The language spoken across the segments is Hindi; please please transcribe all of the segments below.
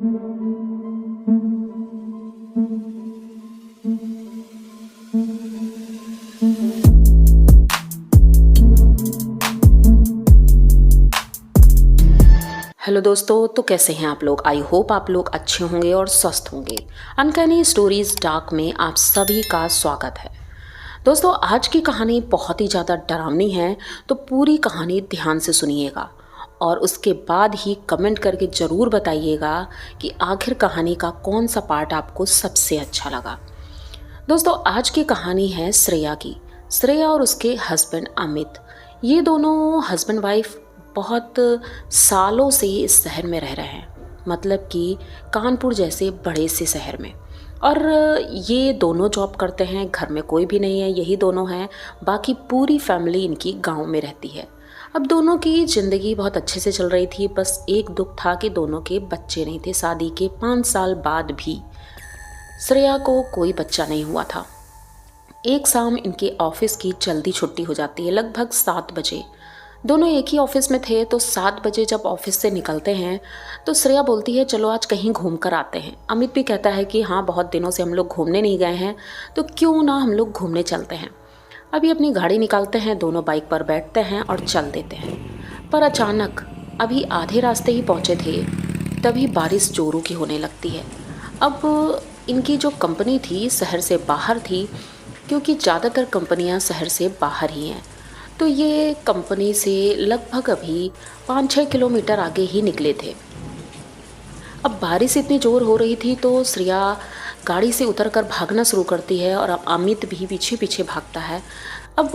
हेलो दोस्तों, तो कैसे हैं आप लोग। आई होप आप लोग अच्छे होंगे और स्वस्थ होंगे। अनकैनी स्टोरीज डार्क में आप सभी का स्वागत है। दोस्तों, आज की कहानी बहुत ही ज़्यादा डरावनी है, तो पूरी कहानी ध्यान से सुनिएगा और उसके बाद ही कमेंट करके ज़रूर बताइएगा कि आखिर कहानी का कौन सा पार्ट आपको सबसे अच्छा लगा। दोस्तों, आज की कहानी है श्रेया की। श्रेया और उसके हस्बैंड अमित, ये दोनों हस्बैंड वाइफ बहुत सालों से इस शहर में रह रहे हैं, मतलब कि कानपुर जैसे बड़े से शहर में। और ये दोनों जॉब करते हैं, घर में कोई भी नहीं है, यही दोनों हैं, बाकी पूरी फैमिली इनकी गांव में रहती है। अब दोनों की ज़िंदगी बहुत अच्छे से चल रही थी, बस एक दुख था कि दोनों के बच्चे नहीं थे। शादी के 5 साल बाद भी श्रेया को कोई बच्चा नहीं हुआ था। एक शाम इनके ऑफिस की जल्दी छुट्टी हो जाती है, लगभग 7 बजे। दोनों एक ही ऑफिस में थे, तो 7 बजे जब ऑफिस से निकलते हैं तो श्रेया बोलती है चलो आज कहीं घूम कर आते हैं। अमित भी कहता है कि हाँ, बहुत दिनों से हम लोग घूमने नहीं गए हैं, तो क्यों ना हम लोग घूमने चलते हैं। अभी अपनी गाड़ी निकालते हैं, दोनों बाइक पर बैठते हैं और चल देते हैं। पर अचानक अभी आधे रास्ते ही पहुँचे थे, तभी बारिश जोरों की होने लगती है। अब इनकी जो कंपनी थी शहर से बाहर थी, क्योंकि ज़्यादातर कंपनियां शहर से बाहर ही हैं, तो ये कंपनी से लगभग अभी 5-6 किलोमीटर आगे ही निकले थे। अब बारिश इतनी ज़ोर हो रही थी तो श्रेया गाड़ी से उतरकर भागना शुरू करती है और अब अमित भी पीछे पीछे भागता है। अब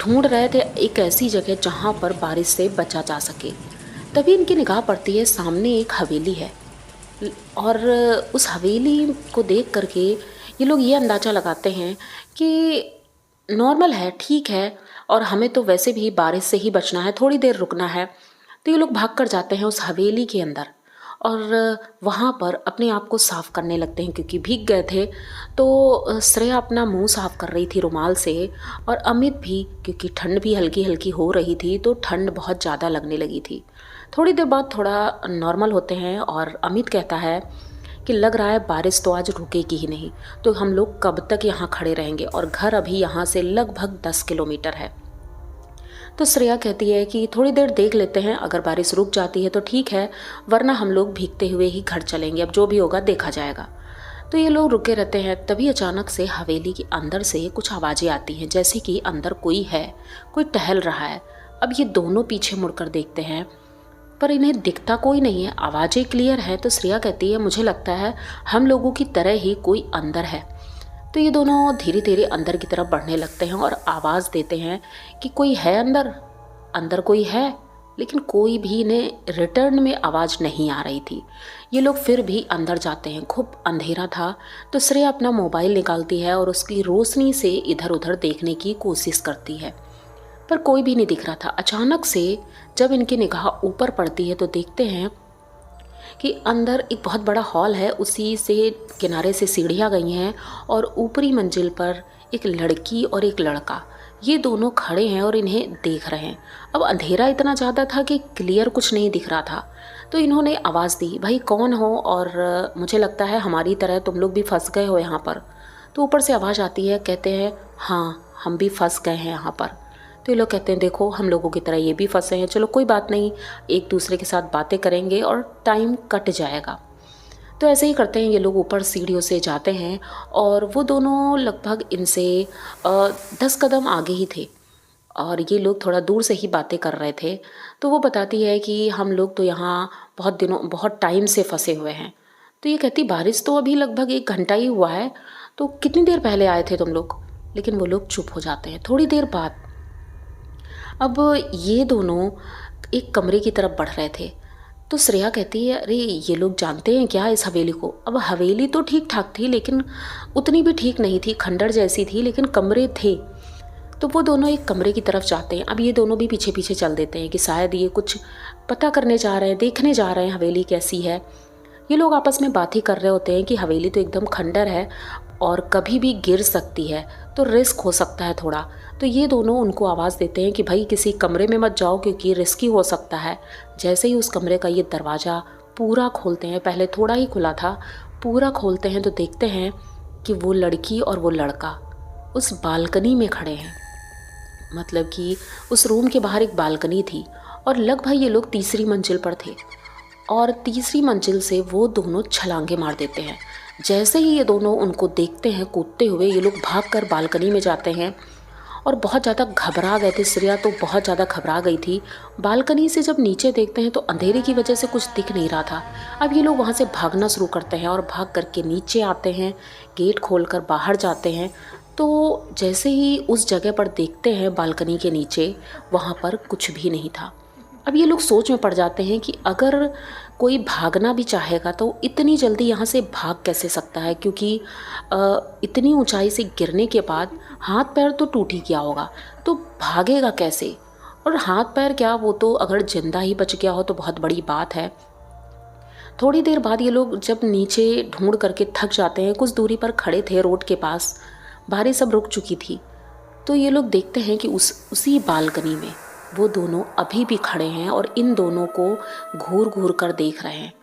ढूंढ रहे थे एक ऐसी जगह जहाँ पर बारिश से बचा जा सके। तभी इनकी निगाह पड़ती है, सामने एक हवेली है और उस हवेली को देख करके ये लोग ये अंदाज़ा लगाते हैं कि नॉर्मल है, ठीक है, और हमें तो वैसे भी बारिश से ही बचना है, थोड़ी देर रुकना है। तो ये लोग भाग कर जाते हैं उस हवेली के अंदर और वहाँ पर अपने आप को साफ़ करने लगते हैं, क्योंकि भीग गए थे। तो श्रेया अपना मुंह साफ़ कर रही थी रुमाल से और अमित भी, क्योंकि ठंड भी हल्की हल्की हो रही थी, तो ठंड बहुत ज़्यादा लगने लगी थी। थोड़ी देर बाद थोड़ा नॉर्मल होते हैं और अमित कहता है कि लग रहा है बारिश तो आज रुकेगी ही नहीं, तो हम लोग कब तक यहाँ खड़े रहेंगे, और घर अभी यहाँ से लगभग 10 किलोमीटर है। तो श्रेया कहती है कि थोड़ी देर देख लेते हैं, अगर बारिश रुक जाती है तो ठीक है, वरना हम लोग भीगते हुए ही घर चलेंगे, अब जो भी होगा देखा जाएगा। तो ये लोग रुके रहते हैं। तभी अचानक से हवेली के अंदर से कुछ आवाज़ें आती हैं, जैसे कि अंदर कोई है, कोई टहल रहा है। अब ये दोनों पीछे मुड़कर देखते हैं, पर इन्हें दिखता कोई नहीं है, आवाज़ें क्लियर है। तो श्रेया कहती है मुझे लगता है हम लोगों की तरह ही कोई अंदर है। तो ये दोनों धीरे धीरे अंदर की तरफ बढ़ने लगते हैं और आवाज़ देते हैं कि कोई है अंदर, अंदर कोई है, लेकिन कोई भी इन्हें रिटर्न में आवाज़ नहीं आ रही थी। ये लोग फिर भी अंदर जाते हैं। खूब अंधेरा था, तो श्रेया अपना मोबाइल निकालती है और उसकी रोशनी से इधर उधर देखने की कोशिश करती है, पर कोई भी नहीं दिख रहा था। अचानक से जब इनकी निगाह ऊपर पड़ती है तो देखते हैं कि अंदर एक बहुत बड़ा हॉल है, उसी से किनारे से सीढ़ियाँ गई हैं और ऊपरी मंजिल पर एक लड़की और एक लड़का, ये दोनों खड़े हैं और इन्हें देख रहे हैं। अब अंधेरा इतना ज़्यादा था कि क्लियर कुछ नहीं दिख रहा था। तो इन्होंने आवाज़ दी, भाई कौन हो, और मुझे लगता है हमारी तरह तुम लोग भी फंस गए हो यहाँ पर। तो ऊपर से आवाज़ आती है, कहते हैं हाँ हम भी फंस गए हैं यहाँ पर। तो ये लोग कहते हैं देखो हम लोगों की तरह ये भी फंसे हैं, चलो कोई बात नहीं, एक दूसरे के साथ बातें करेंगे और टाइम कट जाएगा। तो ऐसे ही करते हैं, ये लोग ऊपर सीढ़ियों से जाते हैं और वो दोनों लगभग इनसे 10 कदम आगे ही थे और ये लोग थोड़ा दूर से ही बातें कर रहे थे। तो वो बताती है कि हम लोग तो यहाँ बहुत टाइम से फंसे हुए हैं। तो ये कहती बारिश तो अभी लगभग 1 घंटा ही हुआ है, तो कितनी देर पहले आए थे तुम लोग। लेकिन वो लोग चुप हो जाते हैं। थोड़ी देर बाद अब ये दोनों एक कमरे की तरफ बढ़ रहे थे। तो श्रेया कहती है अरे ये लोग जानते हैं क्या इस हवेली को। अब हवेली तो ठीक ठाक थी, लेकिन उतनी भी ठीक नहीं थी, खंडर जैसी थी, लेकिन कमरे थे। तो वो दोनों एक कमरे की तरफ जाते हैं। अब ये दोनों भी पीछे पीछे चल देते हैं कि शायद ये कुछ पता करने जा रहे हैं, देखने जा रहे हैं हवेली कैसी है। ये लोग आपस में बात ही कर रहे होते हैं कि हवेली तो एकदम खंडर है और कभी भी गिर सकती है, तो रिस्क हो सकता है थोड़ा। तो ये दोनों उनको आवाज़ देते हैं कि भाई किसी कमरे में मत जाओ क्योंकि रिस्की हो सकता है। जैसे ही उस कमरे का ये दरवाज़ा पूरा खोलते हैं, पहले थोड़ा ही खुला था, पूरा खोलते हैं तो देखते हैं कि वो लड़की और वो लड़का उस बालकनी में खड़े हैं। मतलब कि उस रूम के बाहर एक बालकनी थी और लगभग ये लोग तीसरी मंजिल पर थे और तीसरी मंजिल से वो दोनों छलांगे मार देते हैं। जैसे ही ये दोनों उनको देखते हैं कूदते हुए, ये लोग भागकर बालकनी में जाते हैं और बहुत ज़्यादा घबरा गए थे। श्रेया तो बहुत ज़्यादा घबरा गई थी। बालकनी से जब नीचे देखते हैं तो अंधेरे की वजह से कुछ दिख नहीं रहा था। अब ये लोग वहाँ से भागना शुरू करते हैं और भाग करके नीचे आते हैं, गेट खोलकर बाहर जाते हैं। तो जैसे ही उस जगह पर देखते हैं बालकनी के नीचे, वहाँ पर कुछ भी नहीं था। अब ये लोग सोच में पड़ जाते हैं कि अगर कोई भागना भी चाहेगा तो इतनी जल्दी यहाँ से भाग कैसे सकता है, क्योंकि इतनी ऊंचाई से गिरने के बाद हाथ पैर तो टूट ही गया होगा, तो भागेगा कैसे। और हाथ पैर क्या, वो तो अगर जिंदा ही बच गया हो तो बहुत बड़ी बात है। थोड़ी देर बाद ये लोग जब नीचे ढूंढ करके थक जाते हैं, कुछ दूरी पर खड़े थे रोड के पास, बारिश सब रुक चुकी थी, तो ये लोग देखते हैं कि उसी बालकनी में वो दोनों अभी भी खड़े हैं और इन दोनों को घूर घूर कर देख रहे हैं।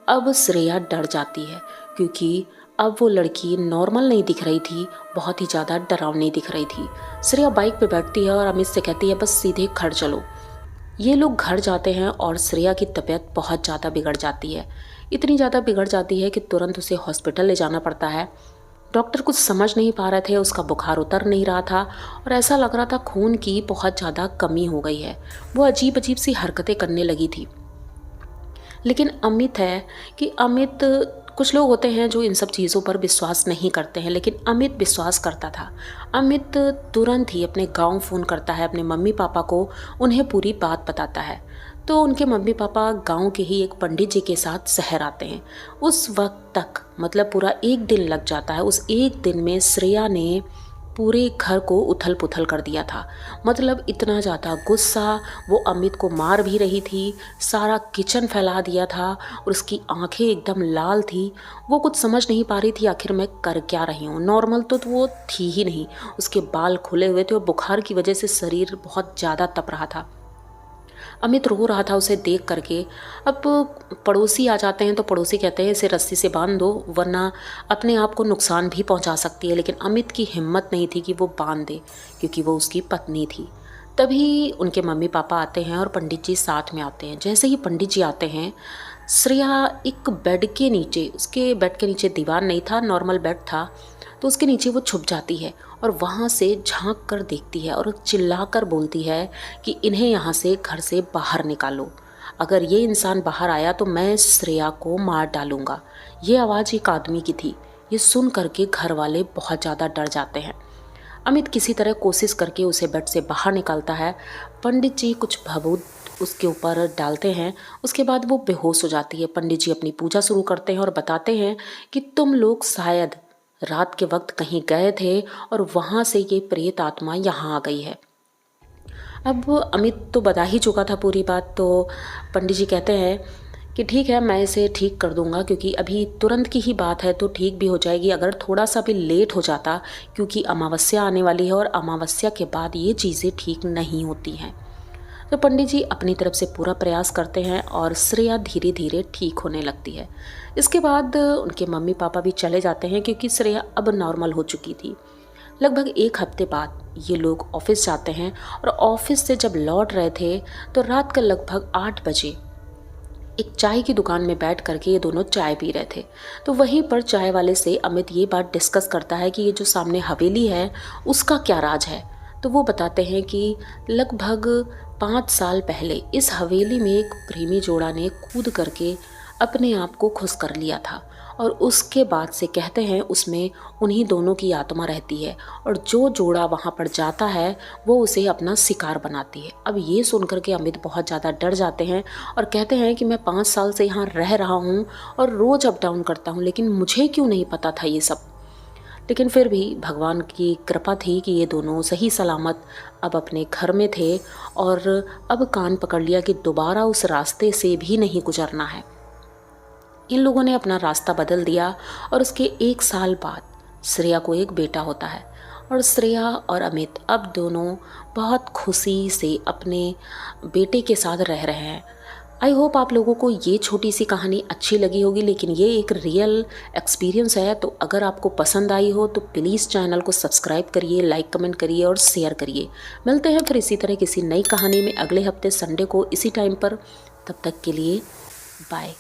अब श्रेया डर जाती है, क्योंकि अब वो लड़की नॉर्मल नहीं दिख रही थी, बहुत ही ज़्यादा डरावनी दिख रही थी। श्रेया बाइक पे बैठती है और अमित से कहती है बस सीधे घर चलो। ये लोग घर जाते हैं और श्रेया की तबीयत बहुत ज़्यादा बिगड़ जाती है। इतनी ज़्यादा बिगड़ जाती है कि तुरंत उसे हॉस्पिटल ले जाना पड़ता है। डॉक्टर कुछ समझ नहीं पा रहे थे, उसका बुखार उतर नहीं रहा था और ऐसा लग रहा था खून की बहुत ज़्यादा कमी हो गई है। वो अजीब अजीब सी हरकतें करने लगी थी। लेकिन अमित है कि अमित, कुछ लोग होते हैं जो इन सब चीज़ों पर विश्वास नहीं करते हैं, लेकिन अमित विश्वास करता था। अमित तुरंत ही अपने गांव फ़ोन करता है, अपने मम्मी पापा को, उन्हें पूरी बात बताता है। तो उनके मम्मी पापा गांव के ही एक पंडित जी के साथ शहर आते हैं। उस वक्त तक मतलब पूरा एक दिन लग जाता है। उस एक दिन में श्रेया ने पूरे घर को उथल पुथल कर दिया था। मतलब इतना ज़्यादा गुस्सा, वो अमित को मार भी रही थी, सारा किचन फैला दिया था और उसकी आंखें एकदम लाल थी। वो कुछ समझ नहीं पा रही थी आखिर मैं कर क्या रही हूँ। नॉर्मल तो वो थी ही नहीं, उसके बाल खुले हुए थे और बुखार की वजह से शरीर बहुत ज़्यादा तप रहा था। अमित रो रहा था उसे देख करके। अब पड़ोसी आ जाते हैं तो पड़ोसी कहते हैं इसे रस्सी से बांध दो वरना अपने आप को नुकसान भी पहुंचा सकती है, लेकिन अमित की हिम्मत नहीं थी कि वो बांध दे, क्योंकि वो उसकी पत्नी थी। तभी उनके मम्मी पापा आते हैं और पंडित जी साथ में आते हैं। जैसे ही पंडित जी आते हैं, श्रेया एक बेड के नीचे, उसके बेड के नीचे दीवार नहीं था, नॉर्मल बेड था, तो उसके नीचे वो छुप जाती है और वहाँ से झांक कर देखती है और चिल्ला कर बोलती है कि इन्हें यहाँ से घर से बाहर निकालो, अगर ये इंसान बाहर आया तो मैं श्रेया को मार डालूंगा। ये आवाज़ एक आदमी की थी। ये सुन करके घर वाले बहुत ज़्यादा डर जाते हैं। अमित किसी तरह कोशिश करके उसे बेड से बाहर निकालता है। पंडित जी कुछ भभूत उसके ऊपर डालते हैं, उसके बाद वो बेहोश हो जाती है। पंडित जी अपनी पूजा शुरू करते हैं और बताते हैं कि तुम लोग शायद रात के वक्त कहीं गए थे और वहाँ से ये प्रेत आत्मा यहाँ आ गई है। अब अमित तो बता ही चुका था पूरी बात, तो पंडित जी कहते हैं कि ठीक है, मैं इसे ठीक कर दूंगा, क्योंकि अभी तुरंत की ही बात है तो ठीक भी हो जाएगी। अगर थोड़ा सा भी लेट हो जाता, क्योंकि अमावस्या आने वाली है और अमावस्या के बाद ये चीज़ें ठीक नहीं होती हैं। तो पंडित जी अपनी तरफ से पूरा प्रयास करते हैं और श्रेया धीरे धीरे ठीक होने लगती है। इसके बाद उनके मम्मी पापा भी चले जाते हैं, क्योंकि श्रेया अब नॉर्मल हो चुकी थी। लगभग एक हफ्ते बाद ये लोग ऑफिस जाते हैं और ऑफिस से जब लौट रहे थे तो रात का लगभग 8 बजे एक चाय की दुकान में बैठ करके ये दोनों चाय पी रहे थे। तो वहीं पर चाय वाले से अमित ये बात डिस्कस करता है कि ये जो सामने हवेली है उसका क्या राज है। तो वो बताते हैं कि लगभग 5 साल पहले इस हवेली में एक प्रेमी जोड़ा ने कूद करके अपने आप को खुश कर लिया था और उसके बाद से कहते हैं उसमें उन्हीं दोनों की आत्मा रहती है और जो जोड़ा वहाँ पर जाता है वो उसे अपना शिकार बनाती है। अब ये सुनकर के अमित बहुत ज़्यादा डर जाते हैं और कहते हैं कि मैं 5 साल से यहाँ रह रहा हूँ और रोज़ अप डाउन करता हूँ, लेकिन मुझे क्यों नहीं पता था ये सब। लेकिन फिर भी भगवान की कृपा थी कि ये दोनों सही सलामत अब अपने घर में थे और अब कान पकड़ लिया कि दोबारा उस रास्ते से भी नहीं गुजरना है। इन लोगों ने अपना रास्ता बदल दिया और उसके 1 साल बाद श्रेया को एक बेटा होता है और श्रेया और अमित अब दोनों बहुत खुशी से अपने बेटे के साथ रह रहे हैं। आई होप आप लोगों को ये छोटी सी कहानी अच्छी लगी होगी, लेकिन ये एक रियल एक्सपीरियंस है। तो अगर आपको पसंद आई हो तो प्लीज़ चैनल को सब्सक्राइब करिए, लाइक कमेंट करिए और शेयर करिए। मिलते हैं फिर इसी तरह किसी नई कहानी में अगले हफ्ते संडे को इसी टाइम पर। तब तक के लिए बाय।